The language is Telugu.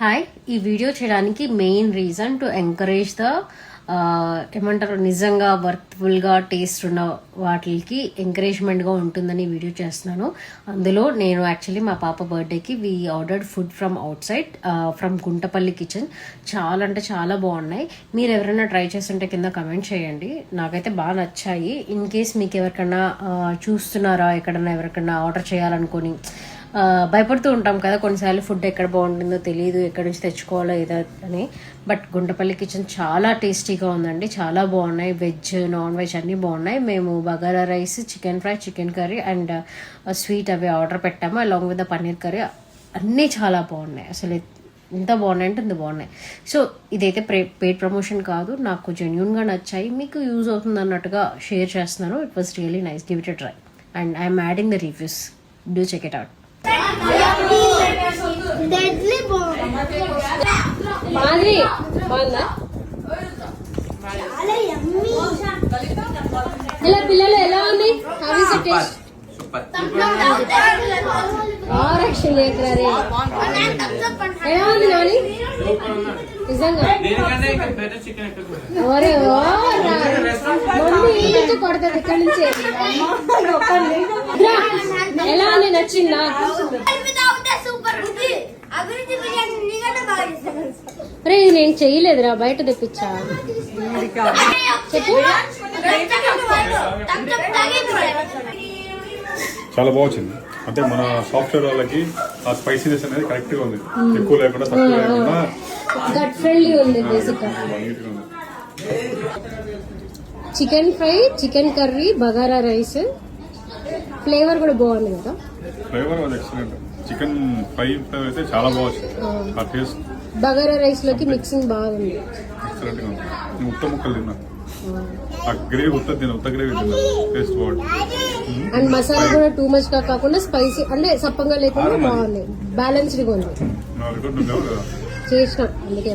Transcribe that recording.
హాయ్, ఈ వీడియో చేయడానికి main reason to encourage the ఏమంటారు నిజంగా వర్త్ఫుల్గా టేస్ట్ ఉన్న వాటికి ఎంకరేజ్మెంట్గా ఉంటుందని వీడియో చేస్తున్నాను. అందులో నేను యాక్చువల్లీ మా పాప బర్త్డేకి we ordered food from out side from Guntapalli kitchen. చాలా అంటే చాలా బాగున్నాయి. మీరు ఎవరైనా ట్రై చేస్తుంటే కింద కమెంట్ చేయండి. నాకైతే బాగా నచ్చాయి. ఇన్ కేస్ మీకు ఎవరికైనా చూస్తున్నారా, ఎక్కడన్నా ఎవరికైనా ఆర్డర్ చేయాలనుకొని భయపడుతూ ఉంటాం కదా కొన్నిసార్లు, ఫుడ్ ఎక్కడ బాగుంటుందో తెలియదు, ఎక్కడి నుంచి తెచ్చుకోవాలో ఏదో అని. బట్ గుంటపల్లి కిచెన్ చాలా టేస్టీగా ఉందండి, చాలా బాగున్నాయి. వెజ్ నాన్ వెజ్ అన్నీ బాగున్నాయి. మేము bagara rice, chicken fry, chicken curry and sweet అవి ఆర్డర్ పెట్టాము along with the paneer curry. అన్నీ చాలా బాగున్నాయి. అసలు ఎంత బాగున్నాయి అంటే ఇంత బాగున్నాయి. సో ఇదైతే పెయిడ్ ప్రమోషన్ కాదు, నాకు జెన్యూన్గా నచ్చాయి, మీకు యూజ్ అవుతుంది అన్నట్టుగా షేర్ చేస్తున్నాను. It was really nice. Give it a try and I'm adding the reviews. Do check it out. ఇలా పిల్లలు ఎలా ఉంది? ఎలా ఉంది నాని? నిజంగా కొడతాది ఇక్కడ నుంచి. ఎలా ఉంది? నచ్చిందా? అరే ఇది నేను చెయ్యలేదురా, బయట తెప్పించా. చెప్పు. చాలా బాగుంది. అంటే మన సాఫ్ట్వేర్ వాళ్ళకి ఆ స్పైసీనెస్ అనేది కరెక్ట్ గా ఉంది, ఎక్కువ లేకుండా తక్కువ లేకుండా గట్ ఫ్రెండ్లీ ఉంది. Basic chicken fry, chicken curry, bagara rice, flavour కూడా బాగుంది కదా. ఫ్లేవర్ అది ఎక్సలెంట్. చికెన్ ఫ్రై అయితే చాలా బాగుంది. ఆ టేస్ట్ బగారా రైస్ లోకి మిక్సింగ్ బాగుంది. ఎక్సలెంట్ గా ఉంది. ఉత్త ముక్కలు తిన్నా, ఆ గ్రేవీ ఉత్త గ్రేవీ తిన్నా, టేస్ట్ బాగుంది. అండ్ మసాలా కూడా టూ మచ్ గా కాకుండా స్పైసీ అంటే సప్పంగా లేకుండా బాగుంది, బ్యాలెన్స్డ్ గా ఉంది. చేసిన అందుకే